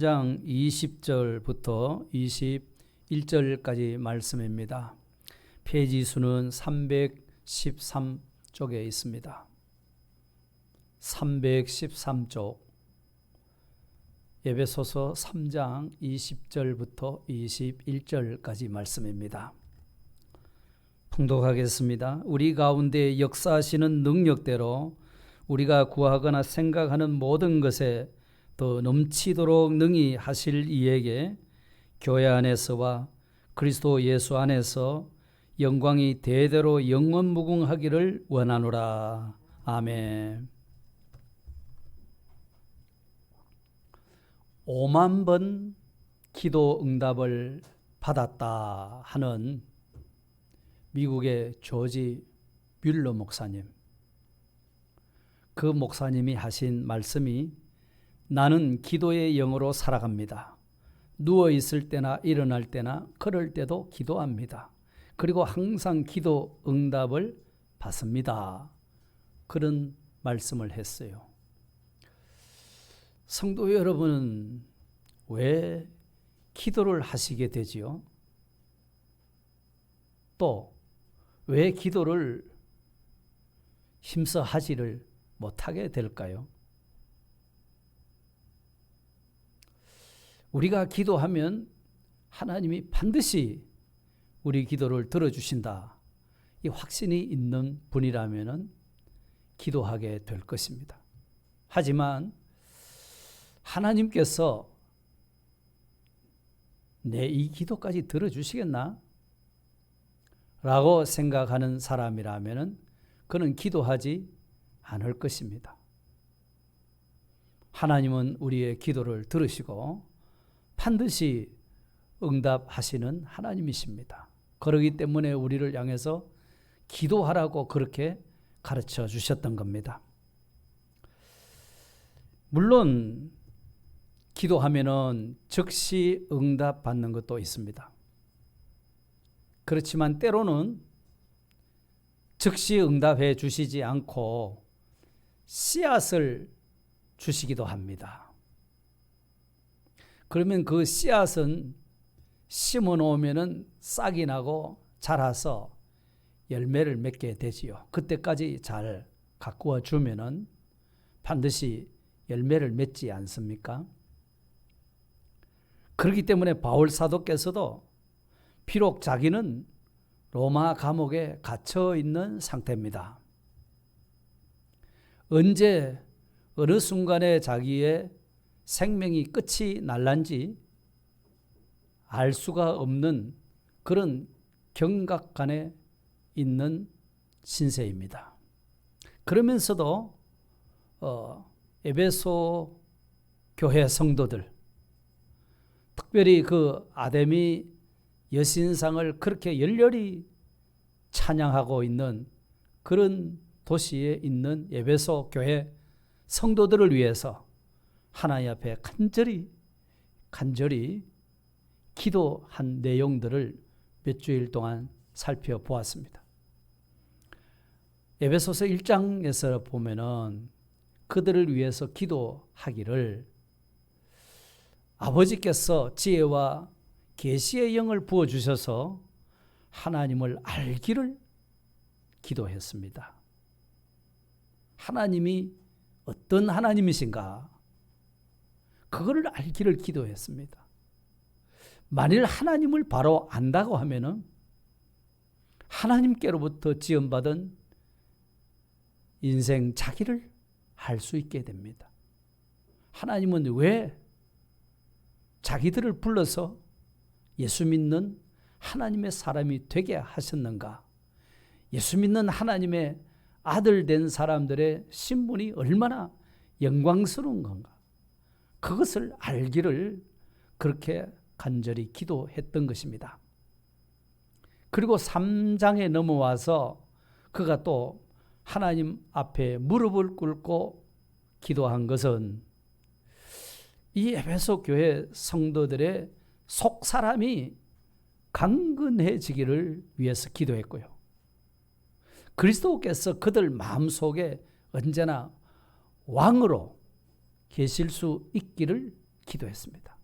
장 20절부터 21절까지 말씀입니다. 페이지 수는 313쪽에 있습니다. 313쪽 에베소서 3장 20절부터 21절까지 말씀입니다. 봉독하겠습니다. 우리 가운데 역사하시는 능력대로 우리가 구하거나 생각하는 모든 것에 더 넘치도록 능히 하실 이에게 교회 안에서와 그리스도 예수 안에서 영광이 대대로 영원무궁하기를 원하노라. 아멘. 5만 번 기도 응답을 받았다 하는 미국의 조지 뮬러 목사님. 그 목사님이 하신 말씀이 나는 기도의 영으로 살아갑니다. 누워있을 때나 일어날 때나 걸을 때도 기도합니다. 그리고 항상 기도 응답을 받습니다. 그런 말씀을 했어요. 성도 여러분은 왜 기도를 하시게 되지요? 또 왜 기도를 힘써 하지를 못하게 될까요? 우리가 기도하면 하나님이 반드시 우리 기도를 들어주신다. 이 확신이 있는 분이라면 기도하게 될 것입니다. 하지만 하나님께서 내 이 기도까지 들어주시겠나? 라고 생각하는 사람이라면 그는 기도하지 않을 것입니다. 하나님은 우리의 기도를 들으시고 반드시 응답하시는 하나님이십니다. 그렇기 때문에 우리를 향해서 기도하라고 그렇게 가르쳐 주셨던 겁니다. 물론 기도하면은 즉시 응답받는 것도 있습니다. 그렇지만 때로는 즉시 응답해 주시지 않고 씨앗을 주시기도 합니다. 그러면 그 씨앗은 심어 놓으면은 싹이 나고 자라서 열매를 맺게 되지요. 그때까지 잘 가꾸어 주면은 반드시 열매를 맺지 않습니까? 그렇기 때문에 바울 사도께서도 비록 자기는 로마 감옥에 갇혀 있는 상태입니다. 언제 어느 순간에 자기의 생명이 끝이 날란지 알 수가 없는 그런 경각간에 있는 신세입니다. 그러면서도 에베소 교회 성도들, 특별히 그 아데미 여신상을 그렇게 열렬히 찬양하고 있는 그런 도시에 있는 에베소 교회 성도들을 위해서 하나님 앞에 간절히 기도한 내용들을 몇 주일 동안 살펴보았습니다. 에베소서 1장에서 보면은 그들을 위해서 기도하기를 아버지께서 지혜와 계시의 영을 부어주셔서 하나님을 알기를 기도했습니다. 하나님이 어떤 하나님이신가? 그거를 알기를 기도했습니다. 만일 하나님을 바로 안다고 하면은 하나님께로부터 지원받은 인생 자기를 알 수 있게 됩니다. 하나님은 왜 자기들을 불러서 예수 믿는 하나님의 사람이 되게 하셨는가? 예수 믿는 하나님의 아들 된 사람들의 신분이 얼마나 영광스러운 건가? 그것을 알기를 그렇게 간절히 기도했던 것입니다. 그리고 3장에 넘어와서 그가 또 하나님 앞에 무릎을 꿇고 기도한 것은 이 에베소 교회 성도들의 속 사람이 강건해지기를 위해서 기도했고요. 그리스도께서 그들 마음속에 언제나 왕으로 계실 수 있기를 기도했습니다.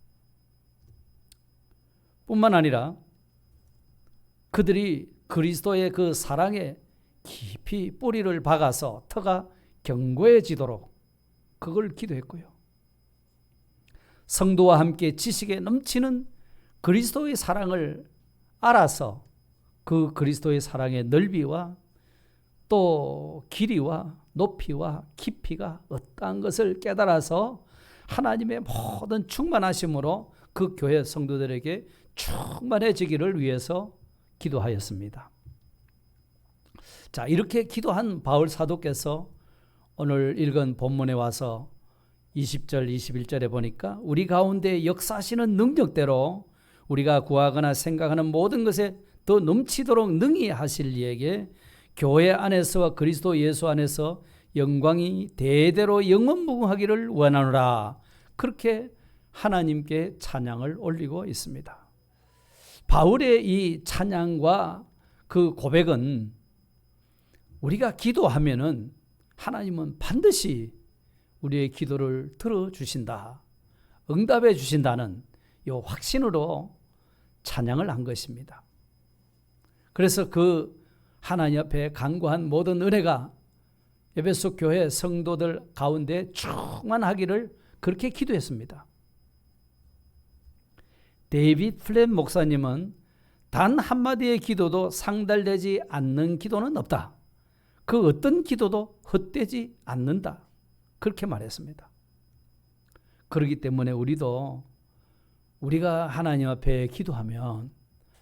뿐만 아니라 그들이 그리스도의 그 사랑에 깊이 뿌리를 박아서 터가 견고해지도록 그걸 기도했고요. 성도와 함께 지식에 넘치는 그리스도의 사랑을 알아서 그 그리스도의 사랑의 넓이와 또 길이와 높이와 깊이가 어떠한 것을 깨달아서 하나님의 모든 충만하심으로 그 교회 성도들에게 충만해지기를 위해서 기도하였습니다. 자, 이렇게 기도한 바울 사도께서 오늘 읽은 본문에 와서 20절, 21절에 보니까 우리 가운데 역사하시는 능력대로 우리가 구하거나 생각하는 모든 것에 더 넘치도록 능히 하실 이에게 교회 안에서와 그리스도 예수 안에서 영광이 대대로 영원무궁하기를 원하노라. 그렇게 하나님께 찬양을 올리고 있습니다. 바울의 이 찬양과 그 고백은 우리가 기도하면은 하나님은 반드시 우리의 기도를 들어주신다, 응답해 주신다는 이 확신으로 찬양을 한 것입니다. 그래서 그 하나님 앞에 간구한 모든 은혜가 에베소 교회 성도들 가운데 충만하기를 그렇게 기도했습니다. 데이빗 플랫 목사님은 단 한마디의 기도도 상달되지 않는 기도는 없다. 그 어떤 기도도 헛되지 않는다. 그렇게 말했습니다. 그렇기 때문에 우리가 하나님 앞에 기도하면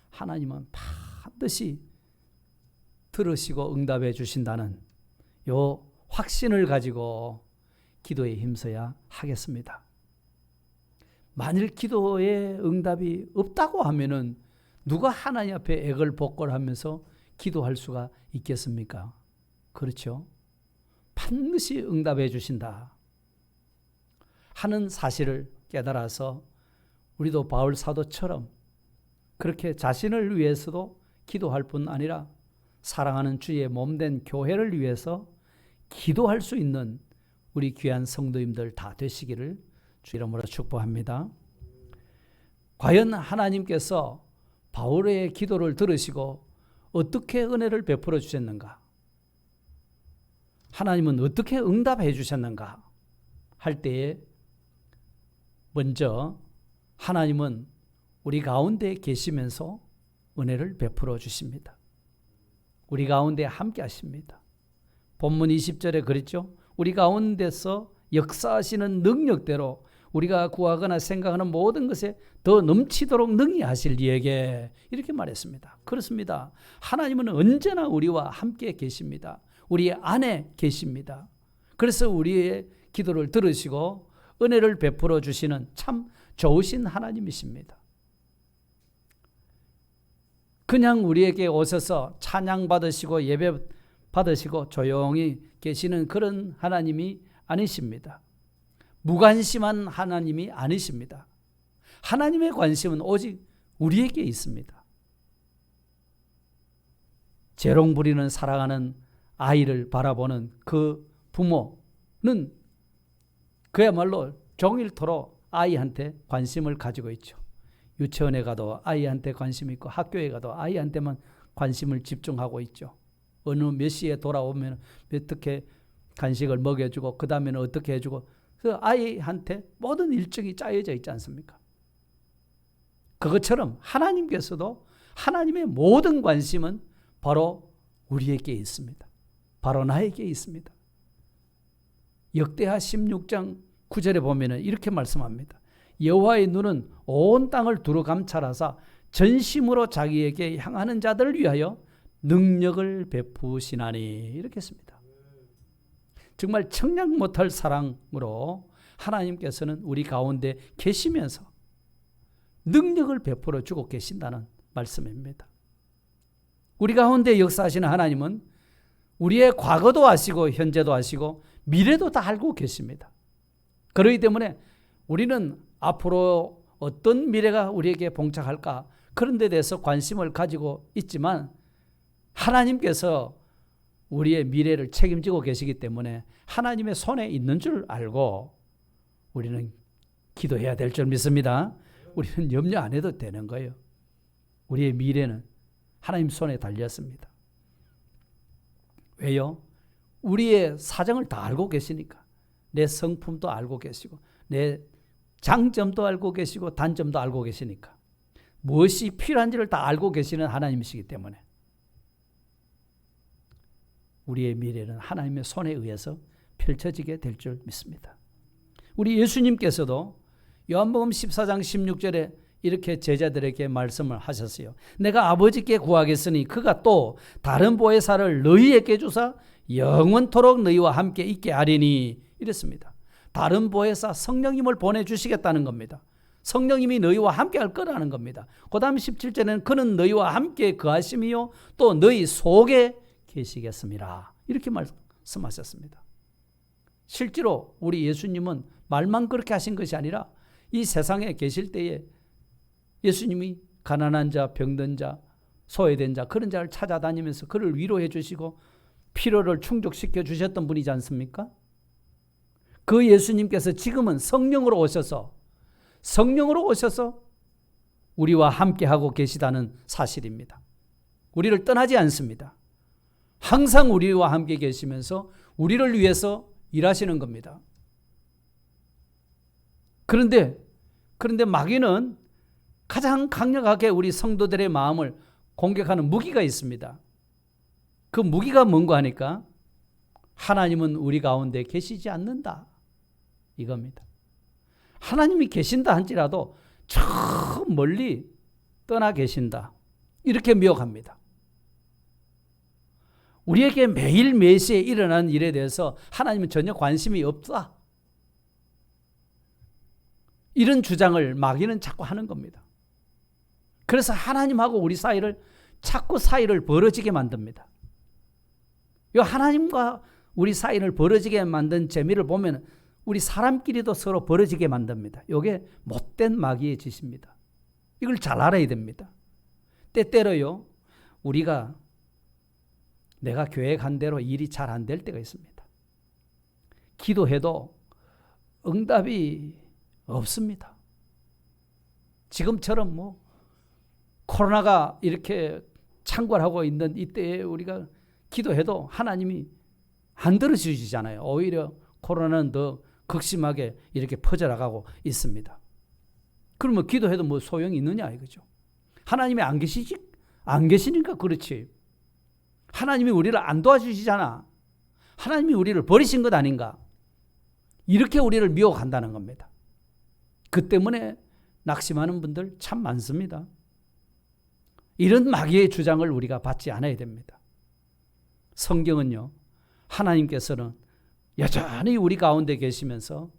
하나님은 반드시 들으시고 응답해 주신다는 요 확신을 가지고 기도에 힘써야 하겠습니다. 만일 기도에 응답이 없다고 하면은 누가 하나님 앞에 애걸복걸하면서 기도할 수가 있겠습니까? 그렇죠? 반드시 응답해 주신다 하는 사실을 깨달아서 우리도 바울 사도처럼 그렇게 자신을 위해서도 기도할 뿐 아니라 사랑하는 주의 몸된 교회를 위해서 기도할 수 있는 우리 귀한 성도님들 다 되시기를 주 이름으로 축복합니다. 과연 하나님께서 바울의 기도를 들으시고 어떻게 은혜를 베풀어 주셨는가? 하나님은 어떻게 응답해 주셨는가? 할 때에 먼저 하나님은 우리 가운데 계시면서 은혜를 베풀어 주십니다. 우리 가운데 함께 하십니다. 본문 20절에 그랬죠. 우리 가운데서 역사하시는 능력대로 우리가 구하거나 생각하는 모든 것에 더 넘치도록 능히 하실 이에게 이렇게 말했습니다. 그렇습니다. 하나님은 언제나 우리와 함께 계십니다. 우리 안에 계십니다. 그래서 우리의 기도를 들으시고 은혜를 베풀어 주시는 참 좋으신 하나님이십니다. 그냥 우리에게 오셔서 찬양 받으시고 예배 받으시고 조용히 계시는 그런 하나님이 아니십니다. 무관심한 하나님이 아니십니다. 하나님의 관심은 오직 우리에게 있습니다. 재롱 부리는 사랑하는 아이를 바라보는 그 부모는 그야말로 종일토록 아이한테 관심을 가지고 있죠. 유치원에 가도 아이한테 관심이 있고 학교에 가도 아이한테만 관심을 집중하고 있죠. 어느 몇 시에 돌아오면 어떻게 간식을 먹여주고 그 다음에는 어떻게 해주고 그 아이한테 모든 일정이 짜여져 있지 않습니까? 그것처럼 하나님께서도 하나님의 모든 관심은 바로 우리에게 있습니다. 바로 나에게 있습니다. 역대하 16장 9절에 보면 이렇게 말씀합니다. 여호와의 눈은 온 땅을 두루 감찰하사 전심으로 자기에게 향하는 자들을 위하여 능력을 베푸시나니 이렇게 했습니다. 정말 청량 못할 사랑으로 하나님께서는 우리 가운데 계시면서 능력을 베풀어 주고 계신다는 말씀입니다. 우리 가운데 역사하시는 하나님은 우리의 과거도 아시고 현재도 아시고 미래도 다 알고 계십니다. 그렇기 때문에 우리는 앞으로 어떤 미래가 우리에게 봉착할까 그런 데 대해서 관심을 가지고 있지만 하나님께서 우리의 미래를 책임지고 계시기 때문에 하나님의 손에 있는 줄 알고 우리는 기도해야 될 줄 믿습니다. 우리는 염려 안 해도 되는 거예요. 우리의 미래는 하나님 손에 달렸습니다. 왜요? 우리의 사정을 다 알고 계시니까. 내 성품도 알고 계시고 내 장점도 알고 계시고 단점도 알고 계시니까. 무엇이 필요한지를 다 알고 계시는 하나님이시기 때문에 우리의 미래는 하나님의 손에 의해서 펼쳐지게 될 줄 믿습니다. 우리 예수님께서도 요한복음 14장 16절에 이렇게 제자들에게 말씀을 하셨어요. 내가 아버지께 구하겠으니 그가 또 다른 보혜사를 너희에게 주사 영원토록 너희와 함께 있게 하리니 이랬습니다. 다른 보혜사 성령님을 보내주시겠다는 겁니다. 성령님이 너희와 함께 할 거라는 겁니다. 그 다음 17절에는 그는 너희와 함께 거하심이요 또 너희 속에 계시겠습니다. 이렇게 말씀하셨습니다. 실제로 우리 예수님은 말만 그렇게 하신 것이 아니라 이 세상에 계실 때에 예수님이 가난한 자, 병든 자, 소외된 자 그런 자를 찾아다니면서 그를 위로해 주시고 필요를 충족시켜 주셨던 분이지 않습니까? 그 예수님께서 지금은 성령으로 오셔서 우리와 함께하고 계시다는 사실입니다. 우리를 떠나지 않습니다. 항상 우리와 함께 계시면서 우리를 위해서 일하시는 겁니다. 그런데 마귀는 가장 강력하게 우리 성도들의 마음을 공격하는 무기가 있습니다. 그 무기가 뭔가 하니까 하나님은 우리 가운데 계시지 않는다. 이겁니다. 하나님이 계신다 할지라도 저 멀리 떠나 계신다. 이렇게 미혹합니다. 우리에게 매일 매시에 일어나는 일에 대해서 하나님은 전혀 관심이 없다. 이런 주장을 마귀는 자꾸 하는 겁니다. 그래서 하나님하고 우리 사이를 자꾸 사이를 벌어지게 만듭니다. 이 하나님과 우리 사이를 벌어지게 만든 재미를 보면 우리 사람끼리도 서로 벌어지게 만듭니다. 이게 못된 마귀의 짓입니다. 이걸 잘 알아야 됩니다. 때때로요, 우리가 내가 계획한 대로 일이 잘 안 될 때가 있습니다. 기도해도 응답이 없습니다. 지금처럼 코로나가 이렇게 창궐하고 있는 이때에 우리가 기도해도 하나님이 안 들어주시잖아요. 오히려 코로나는 더 극심하게 이렇게 퍼져나가고 있습니다. 그러면 기도해도 소용이 있느냐 이거죠. 하나님이 안 계시니까 그렇지. 하나님이 우리를 안 도와주시잖아. 하나님이 우리를 버리신 것 아닌가. 이렇게 우리를 미혹한다는 겁니다. 그 때문에 낙심하는 분들 참 많습니다. 이런 마귀의 주장을 우리가 받지 않아야 됩니다. 성경은요, 하나님께서는 여전히 우리 가운데 계시면서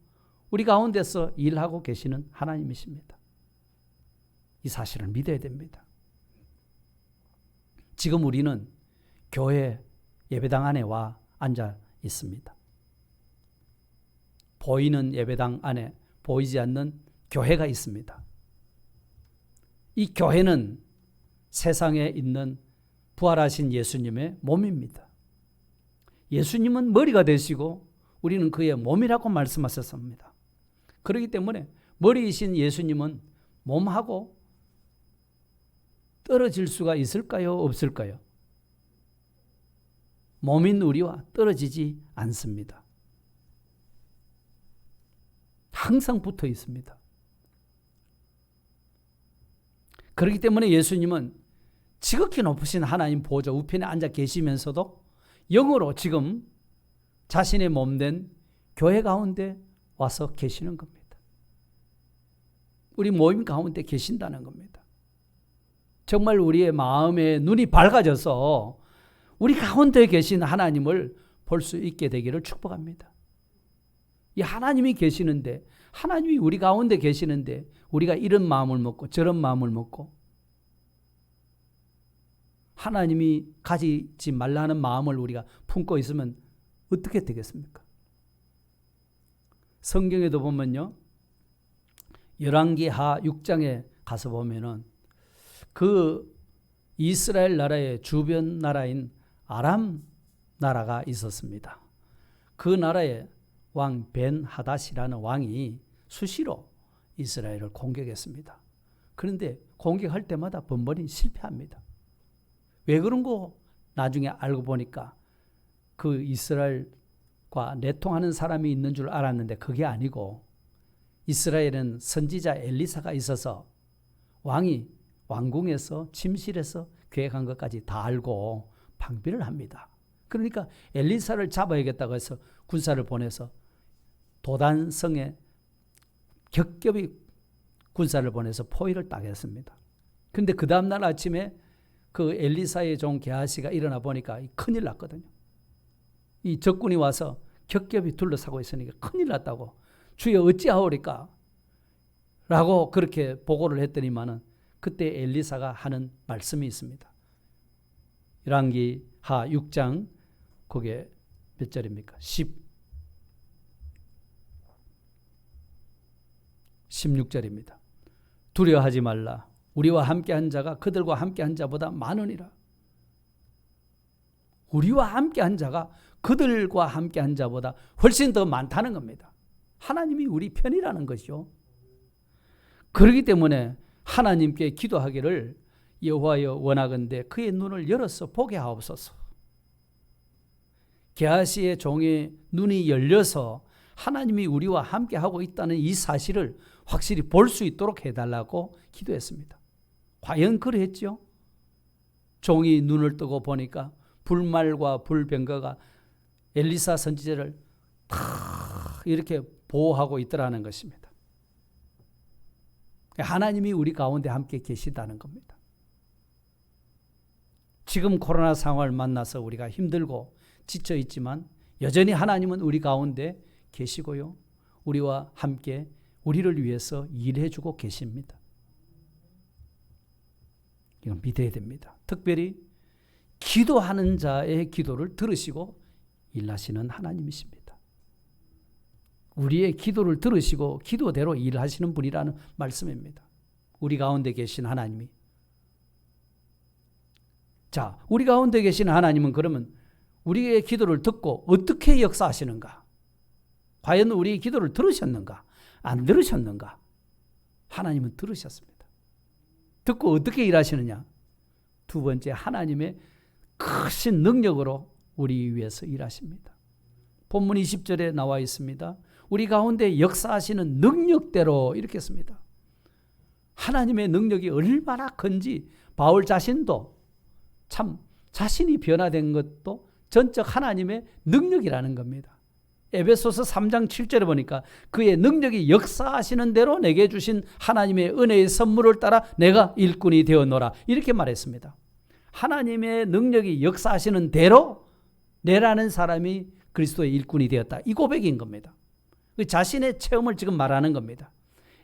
우리 가운데서 일하고 계시는 하나님이십니다. 이 사실을 믿어야 됩니다. 지금 우리는 교회 예배당 안에 와 앉아 있습니다. 보이는 예배당 안에 보이지 않는 교회가 있습니다. 이 교회는 세상에 있는 부활하신 예수님의 몸입니다. 예수님은 머리가 되시고 우리는 그의 몸이라고 말씀하셨습니다. 그렇기 때문에 머리이신 예수님은 몸하고 떨어질 수가 있을까요? 없을까요? 몸인 우리와 떨어지지 않습니다. 항상 붙어 있습니다. 그렇기 때문에 예수님은 지극히 높으신 하나님 보좌 우편에 앉아 계시면서도 영으로 지금 자신의 몸된 교회 가운데 와서 계시는 겁니다. 우리 모임 가운데 계신다는 겁니다. 정말 우리의 마음의 눈이 밝아져서 우리 가운데 계신 하나님을 볼 수 있게 되기를 축복합니다. 이 하나님이 계시는데, 하나님이 우리 가운데 계시는데 우리가 이런 마음을 먹고 저런 마음을 먹고 하나님이 가지지 말라는 마음을 우리가 품고 있으면 어떻게 되겠습니까? 성경에도 보면요, 열왕기하 6장에 가서 보면은 그 이스라엘 나라의 주변 나라인 아람 나라가 있었습니다. 그 나라의 왕 벤하닷이라는 왕이 수시로 이스라엘을 공격했습니다. 그런데 공격할 때마다 번번이 실패합니다. 왜 그런 거 나중에 알고 보니까 그 이스라엘과 내통하는 사람이 있는 줄 알았는데 그게 아니고 이스라엘은 선지자 엘리사가 있어서 왕이 왕궁에서 침실에서 계획한 것까지 다 알고 방비를 합니다. 그러니까 엘리사를 잡아야겠다고 해서 군사를 보내서 도단성에 겹겹이 군사를 보내서 포위를 딱 했습니다. 그런데 그 다음날 아침에 그 엘리사의 종 게하시가 일어나 보니까 큰일 났거든요. 이 적군이 와서 겹겹이 둘러싸고 있으니까 큰일 났다고. 주여 어찌하오리까? 라고 그렇게 보고를 했더니만은 그때 엘리사가 하는 말씀이 있습니다. 열왕기하 6장 그게 몇 절입니까? 16절입니다. 두려워하지 말라. 우리와 함께한 자가 그들과 함께한 자보다 많으니라. 우리와 함께한 자가 그들과 함께한 자보다 훨씬 더 많다는 겁니다. 하나님이 우리 편이라는 것이죠. 그렇기 때문에 하나님께 기도하기를 여호와여 원하건대 그의 눈을 열어서 보게 하옵소서. 게하시의 종의 눈이 열려서 하나님이 우리와 함께하고 있다는 이 사실을 확실히 볼 수 있도록 해달라고 기도했습니다. 과연 그랬죠? 종이 눈을 뜨고 보니까 불말과 불병거가 엘리사 선지자를 다 이렇게 보호하고 있더라는 것입니다. 하나님이 우리 가운데 함께 계시다는 겁니다. 지금 코로나 상황을 만나서 우리가 힘들고 지쳐 있지만 여전히 하나님은 우리 가운데 계시고요. 우리와 함께 우리를 위해서 일해주고 계십니다. 이건 믿어야 됩니다. 특별히 기도하는 자의 기도를 들으시고 일하시는 하나님이십니다. 우리의 기도를 들으시고 기도대로 일하시는 분이라는 말씀입니다. 우리 가운데 계신 하나님이. 자, 우리 가운데 계신 하나님은 그러면 우리의 기도를 듣고 어떻게 역사하시는가? 과연 우리의 기도를 들으셨는가? 안 들으셨는가? 하나님은 들으셨습니다. 듣고 어떻게 일하시느냐? 두 번째, 하나님의 크신 능력으로 우리 위해서 일하십니다. 본문 20절에 나와 있습니다. 우리 가운데 역사하시는 능력대로 이렇게 씁니다. 하나님의 능력이 얼마나 큰지 바울 자신도 참 자신이 변화된 것도 전적 하나님의 능력이라는 겁니다. 에베소서 3장 7절에 보니까 그의 능력이 역사하시는 대로 내게 주신 하나님의 은혜의 선물을 따라 내가 일꾼이 되었노라 이렇게 말했습니다. 하나님의 능력이 역사하시는 대로 내라는 사람이 그리스도의 일꾼이 되었다. 이 고백인 겁니다. 자신의 체험을 지금 말하는 겁니다.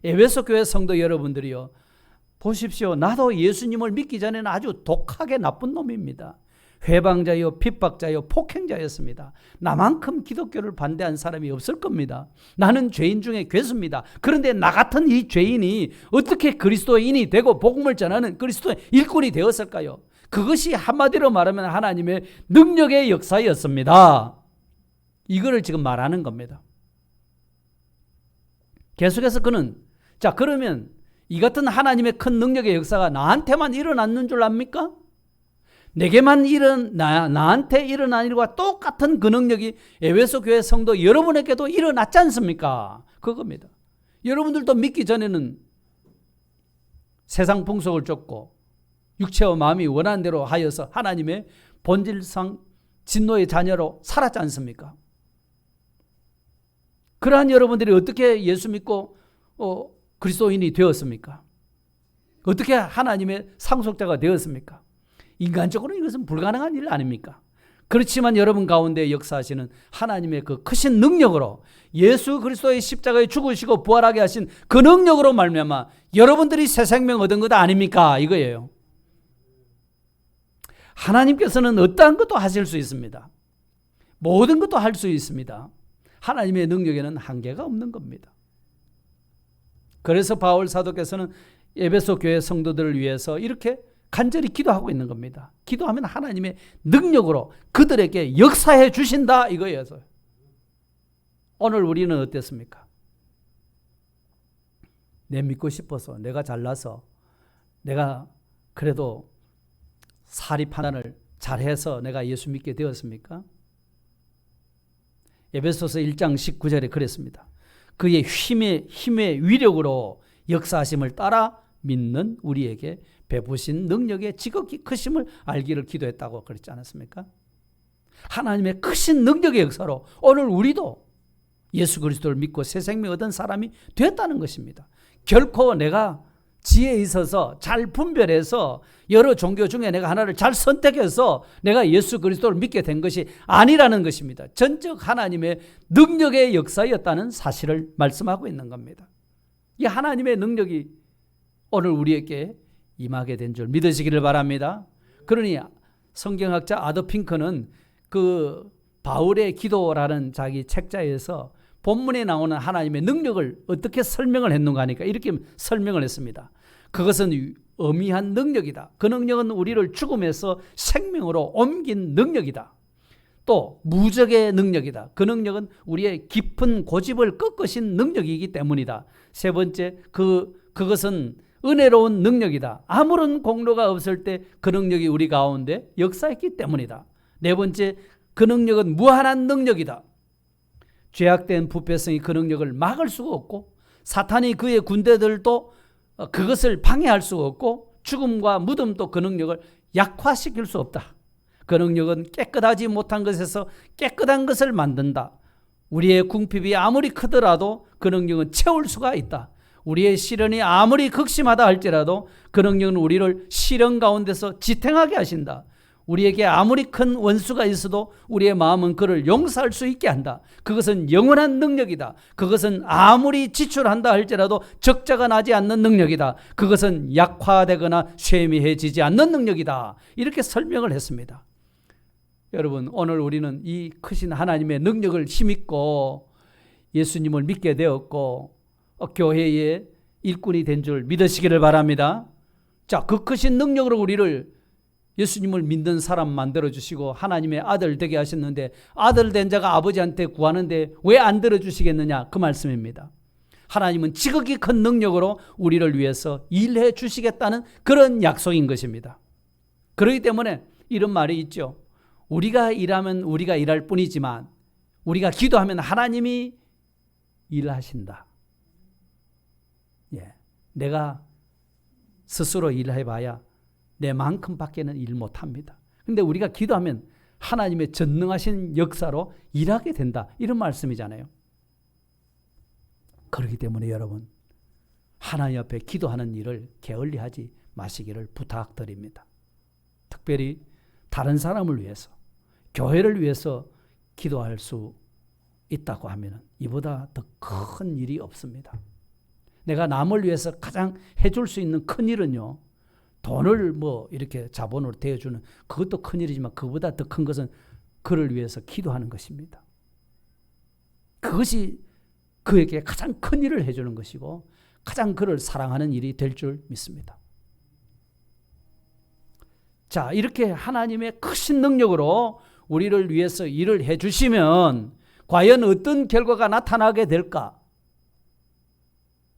에베소 교회 성도 여러분들이요, 보십시오. 나도 예수님을 믿기 전에는 아주 독하게 나쁜 놈입니다. 회방자요, 핍박자요, 폭행자였습니다. 나만큼 기독교를 반대한 사람이 없을 겁니다. 나는 죄인 중에 괴수입니다. 그런데 나 같은 이 죄인이 어떻게 그리스도인이 되고 복음을 전하는 그리스도의 일꾼이 되었을까요? 그것이 한마디로 말하면 하나님의 능력의 역사였습니다. 이거를 지금 말하는 겁니다. 계속해서 그는, 자, 그러면 이 같은 하나님의 큰 능력의 역사가 나한테만 일어났는 줄 압니까? 내게만 나한테 일어난 일과 똑같은 그 능력이 에베소 교회 성도 여러분에게도 일어났지 않습니까? 그겁니다. 여러분들도 믿기 전에는 세상 풍속을 쫓고 육체와 마음이 원하는 대로 하여서 하나님의 본질상 진노의 자녀로 살았지 않습니까? 그러한 여러분들이 어떻게 예수 믿고 그리스도인이 되었습니까? 어떻게 하나님의 상속자가 되었습니까? 인간적으로 이것은 불가능한 일 아닙니까? 그렇지만 여러분 가운데 역사하시는 하나님의 그 크신 능력으로 예수 그리스도의 십자가에 죽으시고 부활하게 하신 그 능력으로 말미암아 여러분들이 새 생명 얻은 것 아닙니까? 이거예요. 하나님께서는 어떠한 것도 하실 수 있습니다. 모든 것도 할 수 있습니다. 하나님의 능력에는 한계가 없는 겁니다. 그래서 바울 사도께서는 에베소 교회 성도들을 위해서 이렇게 간절히 기도하고 있는 겁니다. 기도하면 하나님의 능력으로 그들에게 역사해 주신다 이거예요. 오늘 우리는 어땠습니까? 내 믿고 싶어서, 내가 잘나서, 내가 그래도 사리 판단을 잘해서 내가 예수 믿게 되었습니까? 에베소서 1장 19절에 그랬습니다. 그의 힘의 위력으로 역사하심을 따라 믿는 우리에게 베푸신 능력의 지극히 크심을 알기를 기도했다고 그랬지 않았습니까? 하나님의 크신 능력의 역사로 오늘 우리도 예수 그리스도를 믿고 새 생명 얻은 사람이 됐다는 것입니다. 결코 내가 지혜에 있어서 잘 분별해서 여러 종교 중에 내가 하나를 잘 선택해서 내가 예수 그리스도를 믿게 된 것이 아니라는 것입니다. 전적 하나님의 능력의 역사였다는 사실을 말씀하고 있는 겁니다. 이 하나님의 능력이 오늘 우리에게 임하게 된 줄 믿으시기를 바랍니다. 그러니 성경학자 아더 핑크는 그 바울의 기도라는 자기 책자에서 본문에 나오는 하나님의 능력을 어떻게 설명을 했는가 하니까 이렇게 설명을 했습니다. 그것은 어미한 능력이다. 그 능력은 우리를 죽음에서 생명으로 옮긴 능력이다. 또 무적의 능력이다. 그 능력은 우리의 깊은 고집을 꺾으신 능력이기 때문이다. 세 번째, 그것은 은혜로운 능력이다. 아무런 공로가 없을 때 그 능력이 우리 가운데 역사했기 때문이다. 네 번째, 그 능력은 무한한 능력이다. 죄악된 부패성이 그 능력을 막을 수가 없고 사탄이 그의 군대들도 그것을 방해할 수가 없고 죽음과 무덤도 그 능력을 약화시킬 수 없다. 그 능력은 깨끗하지 못한 것에서 깨끗한 것을 만든다. 우리의 궁핍이 아무리 크더라도 그 능력은 채울 수가 있다. 우리의 시련이 아무리 극심하다 할지라도 그 능력은 우리를 시련 가운데서 지탱하게 하신다. 우리에게 아무리 큰 원수가 있어도 우리의 마음은 그를 용서할 수 있게 한다. 그것은 영원한 능력이다. 그것은 아무리 지출한다 할지라도 적자가 나지 않는 능력이다. 그것은 약화되거나 쇠미해지지 않는 능력이다. 이렇게 설명을 했습니다. 여러분, 오늘 우리는 이 크신 하나님의 능력을 힘입고 예수님을 믿게 되었고 교회의 일꾼이 된 줄 믿으시기를 바랍니다. 자, 그 크신 능력으로 우리를 예수님을 믿는 사람 만들어주시고 하나님의 아들 되게 하셨는데 아들 된 자가 아버지한테 구하는데 왜 안 들어주시겠느냐, 그 말씀입니다. 하나님은 지극히 큰 능력으로 우리를 위해서 일해 주시겠다는 그런 약속인 것입니다. 그렇기 때문에 이런 말이 있죠. 우리가 일하면 우리가 일할 뿐이지만 우리가 기도하면 하나님이 일하신다. 내가 스스로 일해봐야 내만큼밖에는 일 못합니다. 그런데 우리가 기도하면 하나님의 전능하신 역사로 일하게 된다. 이런 말씀이잖아요. 그렇기 때문에 여러분, 하나님 앞에 기도하는 일을 게을리하지 마시기를 부탁드립니다. 특별히 다른 사람을 위해서, 교회를 위해서 기도할 수 있다고 하면 이보다 더 큰 일이 없습니다. 내가 남을 위해서 가장 해줄 수 있는 큰 일은요, 돈을 이렇게 자본으로 대어주는 그것도 큰 일이지만 그보다 더 큰 것은 그를 위해서 기도하는 것입니다. 그것이 그에게 가장 큰 일을 해주는 것이고 가장 그를 사랑하는 일이 될 줄 믿습니다. 자, 이렇게 하나님의 크신 능력으로 우리를 위해서 일을 해주시면 과연 어떤 결과가 나타나게 될까?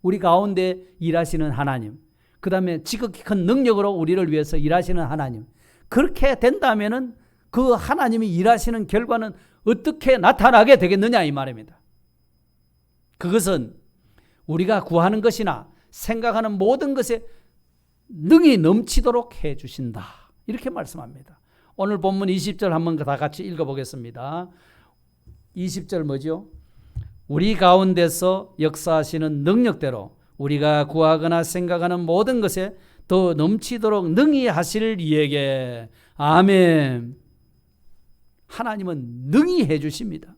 우리 가운데 일하시는 하나님, 그 다음에 지극히 큰 능력으로 우리를 위해서 일하시는 하나님, 그렇게 된다면 그 하나님이 일하시는 결과는 어떻게 나타나게 되겠느냐 이 말입니다. 그것은 우리가 구하는 것이나 생각하는 모든 것에 능히 넘치도록 해주신다. 이렇게 말씀합니다. 오늘 본문 20절 한번 다 같이 읽어보겠습니다. 20절 뭐죠? 우리 가운데서 역사하시는 능력대로 우리가 구하거나 생각하는 모든 것에 더 넘치도록 능히 하실 이에게. 아멘. 하나님은 능히 해주십니다.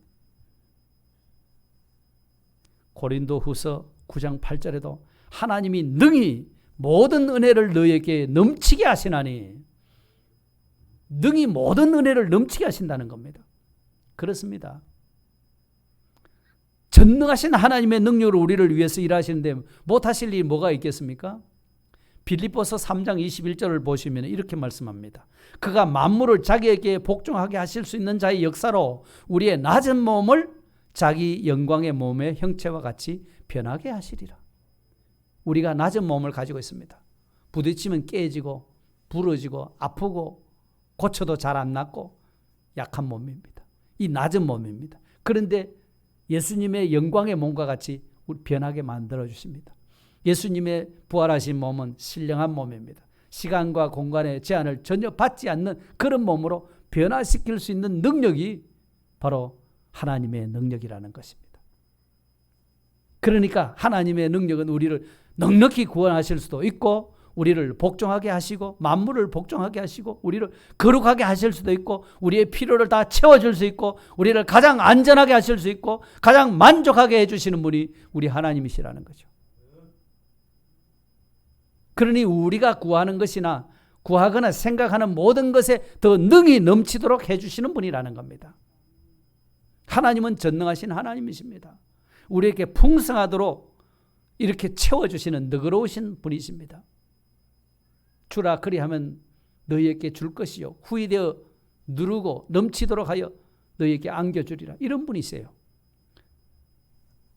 고린도후서 9장 8절에도 하나님이 능히 모든 은혜를 너에게 넘치게 하시나니, 능히 모든 은혜를 넘치게 하신다는 겁니다. 그렇습니다. 전능하신 하나님의 능력으로 우리를 위해서 일하시는데 못하실 일이 뭐가 있겠습니까? 빌립보서 3장 21절을 보시면 이렇게 말씀합니다. 그가 만물을 자기에게 복종하게 하실 수 있는 자의 역사로 우리의 낮은 몸을 자기 영광의 몸의 형체와 같이 변하게 하시리라. 우리가 낮은 몸을 가지고 있습니다. 부딪히면 깨지고 부러지고 아프고 고쳐도 잘 안 낫고 약한 몸입니다. 이 낮은 몸입니다. 그런데 예수님의 영광의 몸과 같이 변하게 만들어 주십니다. 예수님의 부활하신 몸은 신령한 몸입니다. 시간과 공간의 제한을 전혀 받지 않는 그런 몸으로 변화시킬 수 있는 능력이 바로 하나님의 능력이라는 것입니다. 그러니까 하나님의 능력은 우리를 넉넉히 구원하실 수도 있고 우리를 복종하게 하시고 만물을 복종하게 하시고 우리를 거룩하게 하실 수도 있고 우리의 필요를 다 채워줄 수 있고 우리를 가장 안전하게 하실 수 있고 가장 만족하게 해주시는 분이 우리 하나님이시라는 거죠. 그러니 우리가 구하는 것이나 구하거나 생각하는 모든 것에 더 능히 넘치도록 해주시는 분이라는 겁니다. 하나님은 전능하신 하나님이십니다. 우리에게 풍성하도록 이렇게 채워주시는 너그러우신 분이십니다. 주라 그리하면 너희에게 줄 것이요 후히 되어 누르고 넘치도록 하여 너희에게 안겨주리라. 이런 분이세요.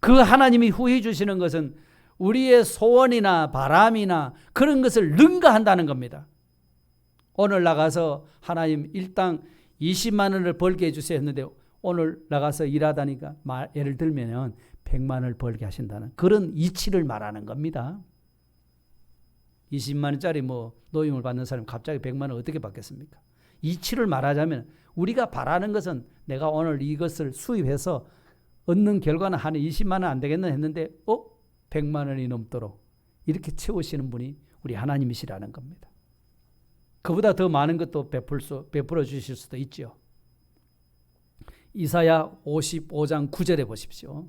그 하나님이 후히 주시는 것은 우리의 소원이나 바람이나 그런 것을 능가한다는 겁니다. 오늘 나가서 하나님 일당 20만 원을 벌게 해주세요 했는데 오늘 나가서 일하다니까 예를 들면 100만 원을 벌게 하신다는 그런 이치를 말하는 겁니다. 20만 원짜리 노임을 받는 사람이 갑자기 100만 원 어떻게 받겠습니까? 이치를 말하자면 우리가 바라는 것은 내가 오늘 이것을 수입해서 얻는 결과는 한 20만 원 안 되겠나 했는데 100만 원이 넘도록 이렇게 채우시는 분이 우리 하나님이시라는 겁니다. 그보다 더 많은 것도 베풀어 주실 수도 있죠. 이사야 55장 9절에 보십시오.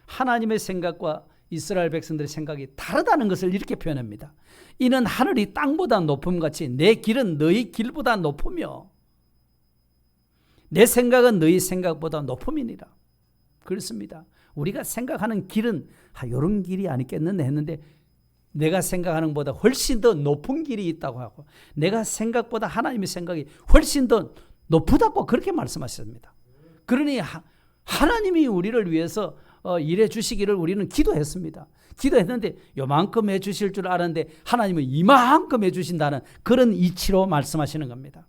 하나님의 생각과 이스라엘 백성들의 생각이 다르다는 것을 이렇게 표현합니다. 이는 하늘이 땅보다 높음같이 내 길은 너희 길보다 높으며 내 생각은 너희 생각보다 높음이니라. 그렇습니다. 우리가 생각하는 길은 이런 길이 아니겠는데 했는데 내가 생각하는 것보다 훨씬 더 높은 길이 있다고 하고 내가 생각보다 하나님의 생각이 훨씬 더 높다고 그렇게 말씀하셨습니다. 그러니 하나님이 우리를 위해서 일해 주시기를 우리는 기도했습니다. 기도했는데 요만큼 해 주실 줄 알았는데 하나님은 이만큼 해 주신다는 그런 이치로 말씀하시는 겁니다.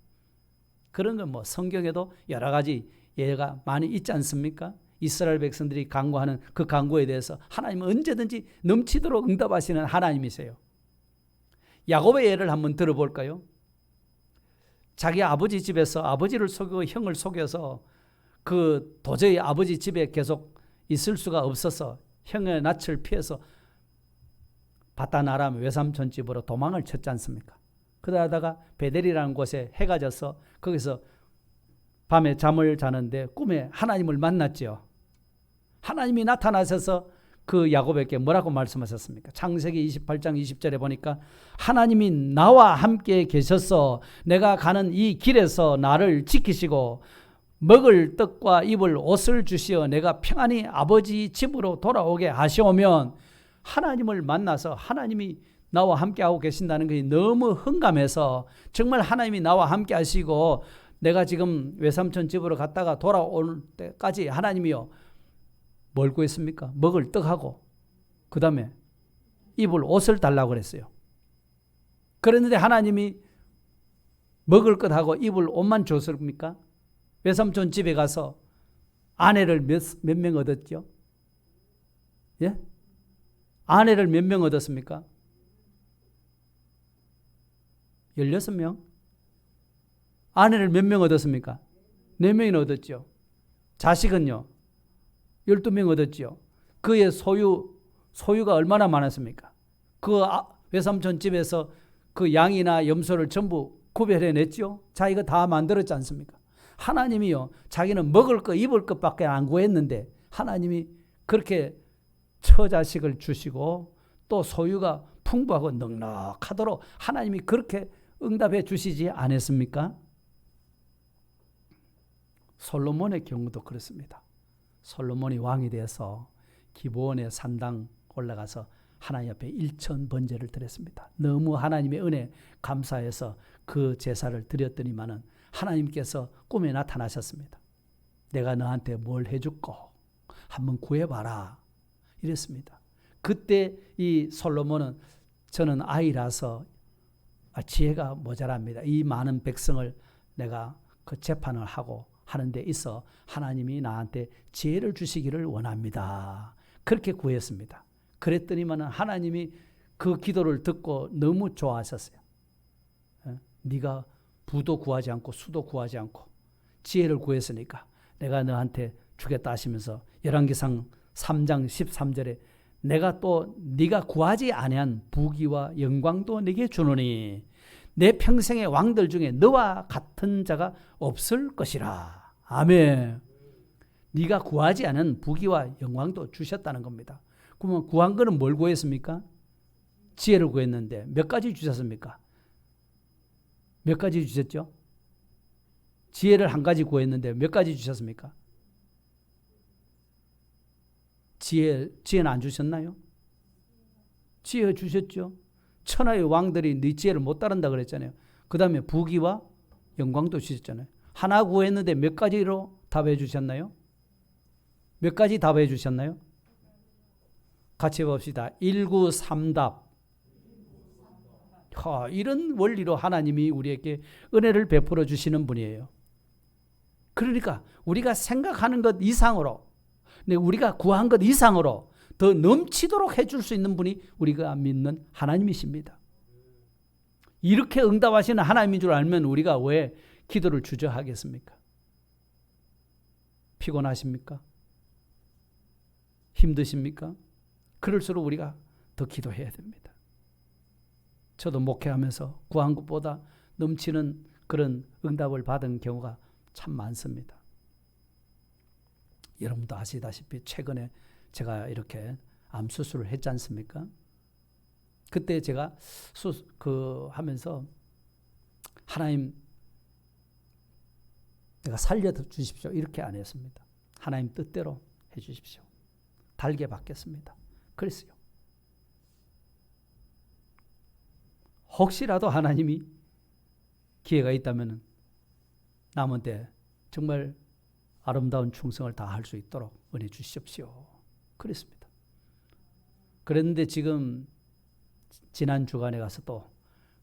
그런 건 성경에도 여러 가지 예가 많이 있지 않습니까? 이스라엘 백성들이 간구하는 그 간구에 대해서 하나님은 언제든지 넘치도록 응답하시는 하나님이세요. 야곱의 예를 한번 들어볼까요? 자기 아버지 집에서 아버지를 속이고 형을 속여서 도저히 아버지 집에 계속 있을 수가 없어서 형의 낯을 피해서 바다나람 외삼촌 집으로 도망을 쳤지 않습니까? 그러다가 베델이라는 곳에 해가 져서 거기서 밤에 잠을 자는데 꿈에 하나님을 만났죠. 하나님이 나타나셔서 그 야곱에게 뭐라고 말씀하셨습니까? 창세기 28장 20절에 보니까 하나님이 나와 함께 계셔서 내가 가는 이 길에서 나를 지키시고 먹을 떡과 입을 옷을 주시어 내가 평안히 아버지 집으로 돌아오게 하시오면 하나님을 만나서 하나님이 나와 함께하고 계신다는 것이 너무 흥감해서 정말 하나님이 나와 함께 하시고 내가 지금 외삼촌 집으로 갔다가 돌아올 때까지 하나님이요 뭘 구했습니까? 먹을 떡하고 그 다음에 입을 옷을 달라고 그랬어요. 그랬는데 하나님이 먹을 것하고 입을 옷만 줬습니까? 외삼촌 집에 가서 아내를 몇 명 얻었죠? 예? 아내를 몇 명 얻었습니까? 16명? 아내를 몇 명 얻었습니까? 4명이나 얻었죠. 자식은요? 12명 얻었죠. 그의 소유가 얼마나 많았습니까? 그 외삼촌 집에서 그 양이나 염소를 전부 구별해냈죠. 자기가 다 만들었지 않습니까? 하나님이요, 자기는 먹을 것, 입을 것밖에 안 구했는데 하나님이 그렇게 처자식을 주시고 또 소유가 풍부하고 넉넉하도록 하나님이 그렇게 응답해 주시지 않았습니까? 솔로몬의 경우도 그렇습니다. 솔로몬이 왕이 돼서 기브온의 산당 올라가서 하나님 앞에 1천 번제를 드렸습니다. 너무 하나님의 은혜 감사해서 그 제사를 드렸더니만은 하나님께서 꿈에 나타나셨습니다. 내가 너한테 뭘 해줄꼬? 한번 구해봐라. 이랬습니다. 그때 이 솔로몬은 저는 아이라서 지혜가 모자랍니다. 이 많은 백성을 내가 그 재판을 하고 하는 데 있어 하나님이 나한테 지혜를 주시기를 원합니다. 그렇게 구했습니다. 그랬더니만 하나님이 그 기도를 듣고 너무 좋아하셨어요. 네가 부도 구하지 않고 수도 구하지 않고 지혜를 구했으니까 내가 너한테 주겠다 하시면서 열왕기상 3장 13절에 내가 또 네가 구하지 아니한 부귀와 영광도 네게 주노니 내 평생의 왕들 중에 너와 같은 자가 없을 것이라. 아멘. 네가 구하지 않은 부귀와 영광도 주셨다는 겁니다. 그러면 구한 거는 뭘 구했습니까? 지혜를 구했는데 몇 가지 주셨습니까? 몇 가지 주셨죠? 지혜를 한 가지 구했는데 몇 가지 주셨습니까? 지혜는 안 주셨나요? 지혜 주셨죠. 천하의 왕들이 네 지혜를 못 따른다 그랬잖아요. 그 다음에 부귀와 영광도 주셨잖아요. 하나 구했는데 몇 가지로 답해 주셨나요? 몇 가지 답해 주셨나요? 같이 해봅시다. 193답. 이런 원리로 하나님이 우리에게 은혜를 베풀어 주시는 분이에요. 그러니까 우리가 생각하는 것 이상으로, 우리가 구한 것 이상으로 더 넘치도록 해줄 수 있는 분이 우리가 믿는 하나님이십니다. 이렇게 응답하시는 하나님인 줄 알면 우리가 왜 기도를 주저하겠습니까? 피곤하십니까? 힘드십니까? 그럴수록 우리가 더 기도해야 됩니다. 저도 목회하면서 구한 것보다 넘치는 그런 응답을 받은 경우가 참 많습니다. 여러분도 아시다시피 최근에 제가 이렇게 암 수술을 했지 않습니까? 그때 제가 하면서 하나님 내가 살려 주십시오 이렇게 안 했습니다. 하나님 뜻대로 해 주십시오. 달게 받겠습니다. 그랬어요. 혹시라도 하나님이 기회가 있다면 남은 때 정말 아름다운 충성을 다할 수 있도록 은혜 주십시오. 그랬습니다. 그랬는데 지금 지난 주간에 가서 또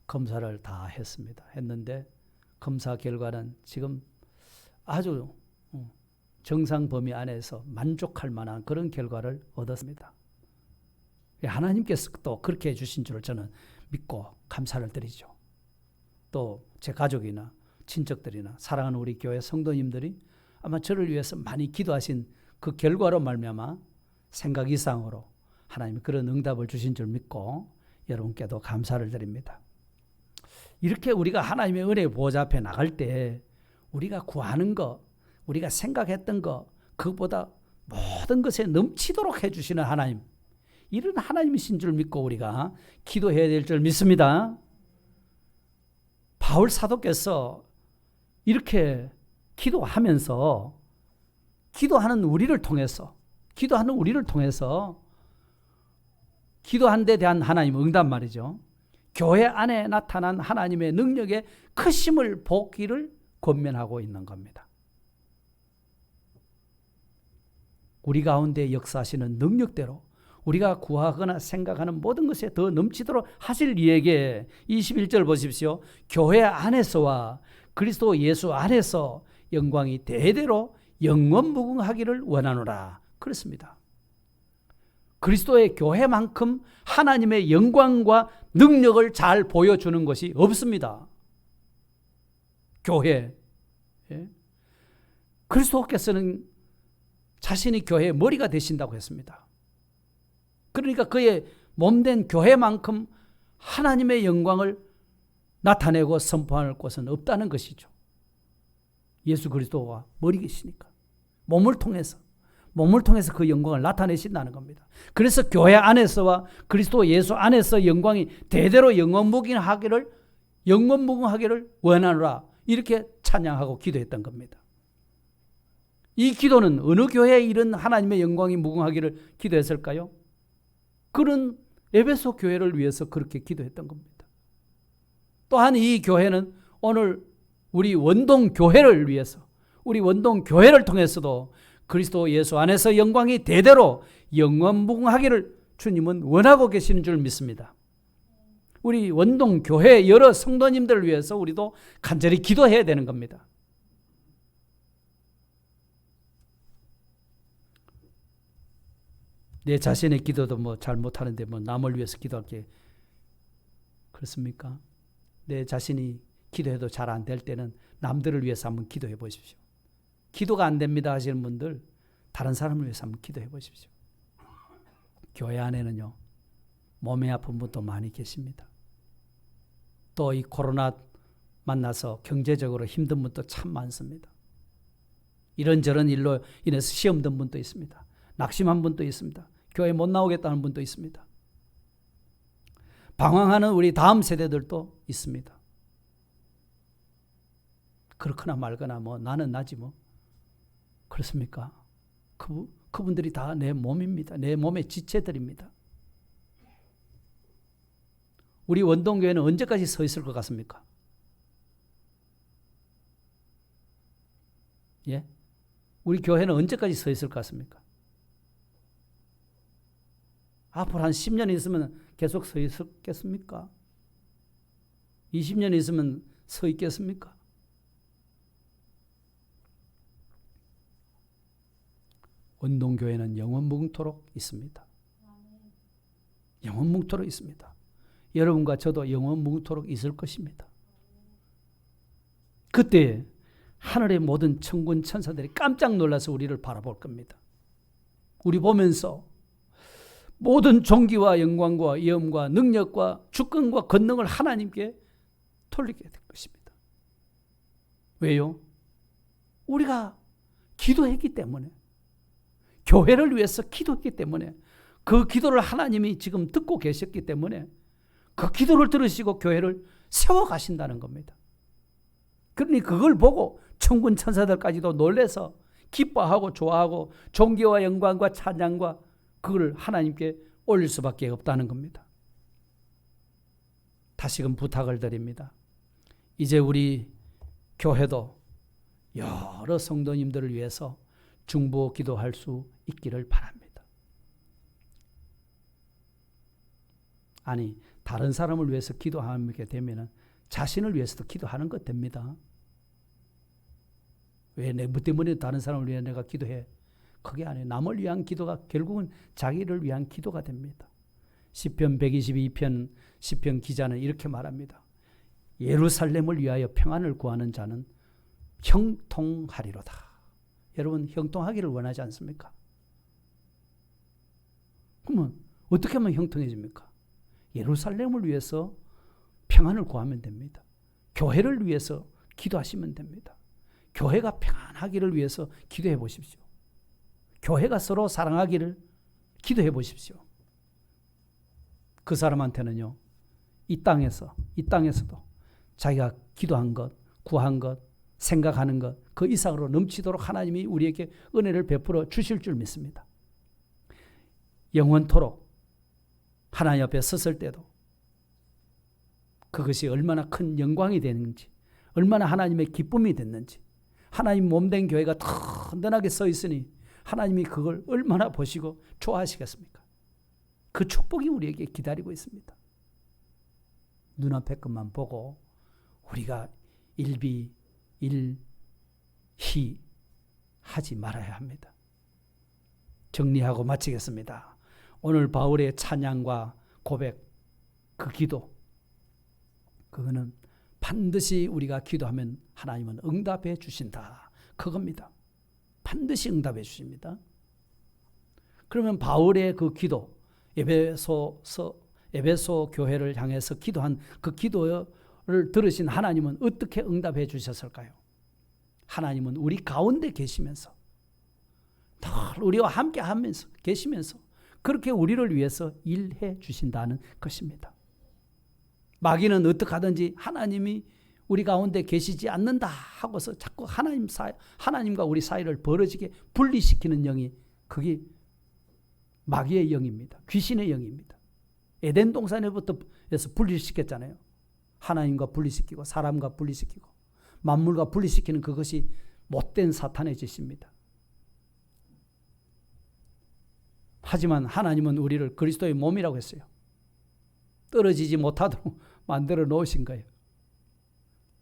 검사를 다 했는데 검사 결과는 지금 아주 정상 범위 안에서 만족할 만한 그런 결과를 얻었습니다. 하나님께서 또 그렇게 해주신 줄을 저는 믿고 감사를 드리죠. 또 제 가족이나 친척들이나 사랑하는 우리 교회 성도님들이 아마 저를 위해서 많이 기도하신 그 결과로 말미암아 생각 이상으로 하나님이 그런 응답을 주신 줄 믿고 여러분께도 감사를 드립니다. 이렇게 우리가 하나님의 은혜의 보좌 앞에 나갈 때 우리가 구하는 것, 우리가 생각했던 것, 그것보다 모든 것에 넘치도록 해주시는 하나님, 이런 하나님이신 줄 믿고 우리가 기도해야 될 줄 믿습니다. 바울 사도께서 이렇게 기도하면서 기도하는 우리를 통해서 기도한 데 대한 하나님 응답 말이죠. 교회 안에 나타난 하나님의 능력의 크심을 보기를 권면하고 있는 겁니다. 우리 가운데 역사하시는 능력대로 우리가 구하거나 생각하는 모든 것에 더 넘치도록 하실 이에게 21절 보십시오. 교회 안에서와 그리스도 예수 안에서 영광이 대대로 영원무궁하기를 원하노라. 그렇습니다. 그리스도의 교회만큼 하나님의 영광과 능력을 잘 보여주는 것이 없습니다. 교회. 그리스도께서는 자신이 교회의 머리가 되신다고 했습니다. 그러니까 그의 몸된 교회만큼 하나님의 영광을 나타내고 선포할 곳은 없다는 것이죠. 예수 그리스도가 머리이시니까 몸을 통해서 그 영광을 나타내신다는 겁니다. 그래서 교회 안에서와 그리스도 예수 안에서 영광이 대대로 영원무궁하기를 원하노라 이렇게 찬양하고 기도했던 겁니다. 이 기도는 어느 교회에 이런 하나님의 영광이 무궁하기를 기도했을까요? 그는 에베소 교회를 위해서 그렇게 기도했던 겁니다. 또한 이 교회는 오늘 우리 원동 교회를 위해서 우리 원동 교회를 통해서도 그리스도 예수 안에서 영광이 대대로 영원무궁하기를 주님은 원하고 계시는 줄 믿습니다. 우리 원동 교회 여러 성도님들을 위해서 우리도 간절히 기도해야 되는 겁니다. 내 자신의 기도도 뭐 잘 못하는데 뭐 남을 위해서 기도할 게 그렇습니까? 내 자신이 기도해도 잘 안 될 때는 남들을 위해서 한번 기도해 보십시오. 기도가 안 됩니다 하시는 분들 다른 사람을 위해서 한번 기도해 보십시오. 교회 안에는요, 몸이 아픈 분도 많이 계십니다. 또 이 코로나 만나서 경제적으로 힘든 분도 참 많습니다. 이런저런 일로 인해서 시험 든 분도 있습니다. 낙심한 분도 있습니다. 교회 못 나오겠다는 분도 있습니다. 방황하는 우리 다음 세대들도 있습니다. 그렇거나 말거나 뭐 나는 나지 뭐. 그렇습니까? 그분들이 다 내 몸입니다. 내 몸의 지체들입니다. 우리 원동교회는 언제까지 서 있을 것 같습니까? 예? 우리 교회는 언제까지 서 있을 것 같습니까? 앞으로 한 10년 있으면 계속 서 있겠습니까? 20년 있으면 서 있겠습니까? 원동교회는 영원뭉토록 있습니다. 영원뭉토록 있습니다. 여러분과 저도 영원뭉토록 있을 것입니다. 그때 하늘의 모든 천군 천사들이 깜짝 놀라서 우리를 바라볼 겁니다. 우리 보면서 모든 존귀와 영광과 위엄과 능력과 주권과 권능을 하나님께 돌리게 될 것입니다. 왜요? 우리가 기도했기 때문에, 교회를 위해서 기도했기 때문에, 그 기도를 하나님이 지금 듣고 계셨기 때문에 그 기도를 들으시고 교회를 세워가신다는 겁니다. 그러니 그걸 보고 천군 천사들까지도 놀라서 기뻐하고 좋아하고 존귀와 영광과 찬양과 그걸 하나님께 올릴 수밖에 없다는 겁니다. 다시금 부탁을 드립니다. 이제 우리 교회도 여러 성도님들을 위해서 중보 기도할 수 있기를 바랍니다. 아니, 다른 사람을 위해서 기도하게 되면 자신을 위해서도 기도하는 것 됩니다. 왜 내 때문에 다른 사람을 위해 내가 기도해? 그게 아니에요. 남을 위한 기도가 결국은 자기를 위한 기도가 됩니다. 시편 122편 시편 기자는 이렇게 말합니다. 예루살렘을 위하여 평안을 구하는 자는 형통하리로다. 여러분, 형통하기를 원하지 않습니까? 그러면 어떻게 하면 형통해집니까? 예루살렘을 위해서 평안을 구하면 됩니다. 교회를 위해서 기도하시면 됩니다. 교회가 평안하기를 위해서 기도해 보십시오. 교회가 서로 사랑하기를 기도해 보십시오. 그 사람한테는요, 이 땅에서도 자기가 기도한 것, 구한 것, 생각하는 것, 그 이상으로 넘치도록 하나님이 우리에게 은혜를 베풀어 주실 줄 믿습니다. 영원토록 하나님 앞에 섰을 때도 그것이 얼마나 큰 영광이 되는지, 얼마나 하나님의 기쁨이 됐는지, 하나님 몸된 교회가 든든하게 서 있으니 하나님이 그걸 얼마나 보시고 좋아하시겠습니까? 그 축복이 우리에게 기다리고 있습니다. 눈앞의 것만 보고 우리가 일비일희 하지 말아야 합니다. 정리하고 마치겠습니다. 오늘 바울의 찬양과 고백, 그 기도, 그거는 반드시 우리가 기도하면 하나님은 응답해 주신다. 그겁니다. 반드시 응답해 주십니다. 그러면 바울의 그 기도, 에베소 교회를 향해서 기도한 그 기도를 들으신 하나님은 어떻게 응답해 주셨을까요? 하나님은 우리 가운데 계시면서 늘 우리와 함께 하면서 계시면서 그렇게 우리를 위해서 일해 주신다는 것입니다. 마귀는 어떻게 하든지 하나님이 우리 가운데 계시지 않는다 하고서 자꾸 하나님과 우리 사이를 벌어지게 분리시키는 영이, 그게 마귀의 영입니다. 귀신의 영입니다. 에덴 동산에부터 해서 분리시켰잖아요. 하나님과 분리시키고 사람과 분리시키고 만물과 분리시키는 그것이 못된 사탄의 짓입니다. 하지만 하나님은 우리를 그리스도의 몸이라고 했어요. 떨어지지 못하도록 만들어 놓으신 거예요.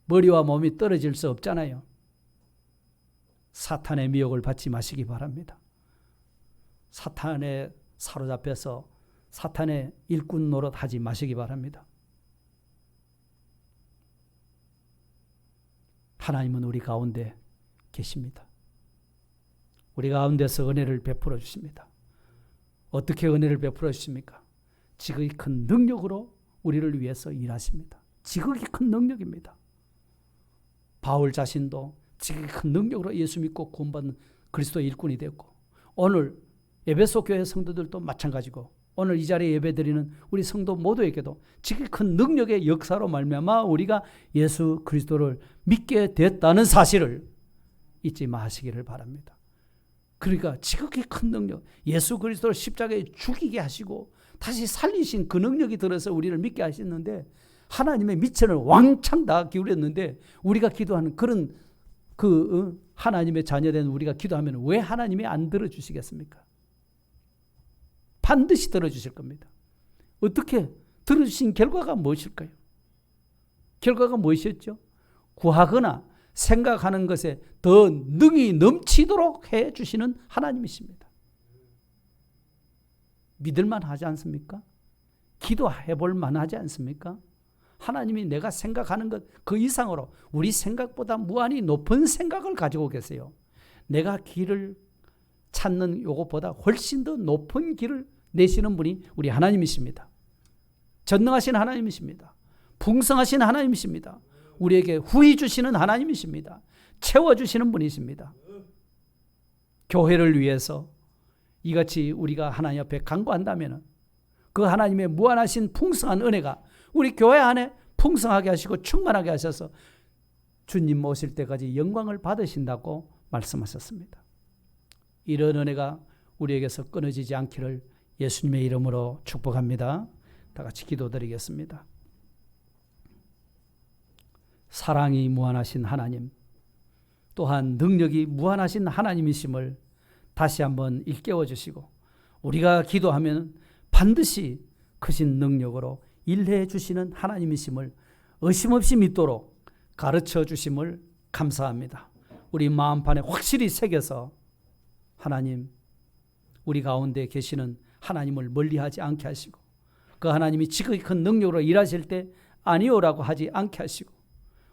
머리와 몸이 떨어질 수 없잖아요. 사탄의 미혹을 받지 마시기 바랍니다. 사탄에 사로잡혀서 사탄의 일꾼 노릇 하지 마시기 바랍니다. 하나님은 우리 가운데 계십니다. 우리 가운데서 은혜를 베풀어 주십니다. 어떻게 은혜를 베풀어 주십니까? 지극히 큰 능력으로 우리를 위해서 일하십니다. 지극히 큰 능력입니다. 바울 자신도 지극히 큰 능력으로 예수 믿고 구원받는 그리스도의 일꾼이 되었고, 오늘 에베소 교회 성도들도 마찬가지고, 오늘 이 자리에 예배드리는 우리 성도 모두에게도 지극히 큰 능력의 역사로 말미암아 우리가 예수 그리스도를 믿게 됐다는 사실을 잊지 마시기를 바랍니다. 그러니까 지극히 큰 능력, 예수 그리스도를 십자가에 죽이게 하시고 다시 살리신 그 능력이 들어서 우리를 믿게 하셨는데, 하나님의 미천을 왕창 다 기울였는데, 우리가 기도하는 그런 하나님의 자녀된 우리가 기도하면 왜 하나님이 안 들어주시겠습니까? 반드시 들어주실 겁니다. 어떻게 들어주신 결과가 무엇일까요? 결과가 무엇이었죠? 구하거나 생각하는 것에 더 능히 넘치도록 해주시는 하나님이십니다. 믿을만 하지 않습니까? 기도해 볼 만하지 않습니까? 하나님이 내가 생각하는 것 그 이상으로 우리 생각보다 무한히 높은 생각을 가지고 계세요. 내가 길을 찾는 요것보다 훨씬 더 높은 길을 내시는 분이 우리 하나님이십니다. 전능하신 하나님이십니다. 풍성하신 하나님이십니다. 우리에게 후히 주시는 하나님이십니다. 채워주시는 분이십니다. 교회를 위해서 이같이 우리가 하나님 앞에 간구한다면 그 하나님의 무한하신 풍성한 은혜가 우리 교회 안에 풍성하게 하시고 충만하게 하셔서 주님 오실 때까지 영광을 받으신다고 말씀하셨습니다. 이런 은혜가 우리에게서 끊어지지 않기를 예수님의 이름으로 축복합니다. 다 같이 기도드리겠습니다. 사랑이 무한하신 하나님, 또한 능력이 무한하신 하나님이심을 다시 한번 일깨워 주시고, 우리가 기도하면 반드시 크신 능력으로 일해 주시는 하나님이심을 의심 없이 믿도록 가르쳐 주심을 감사합니다. 우리 마음판에 확실히 새겨서 하나님, 우리 가운데 계시는 하나님을 멀리하지 않게 하시고, 그 하나님이 지극히 큰 능력으로 일하실 때 아니오라고 하지 않게 하시고,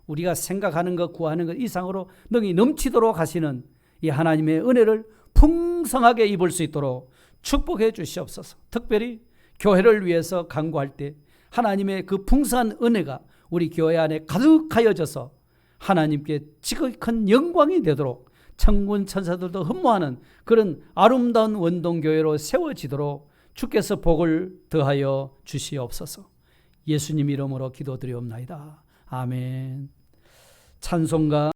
우리가 생각하는 것 구하는 것 이상으로 능히 넘치도록 하시는 이 하나님의 은혜를 풍성하게 입을 수 있도록 축복해 주시옵소서. 특별히 교회를 위해서 간구할 때 하나님의 그 풍성한 은혜가 우리 교회 안에 가득하여져서 하나님께 지극히 큰 영광이 되도록 천군 천사들도 흠모하는 그런 아름다운 원동교회로 세워지도록 주께서 복을 더하여 주시옵소서. 예수님 이름으로 기도드리옵나이다. 아멘. 찬송가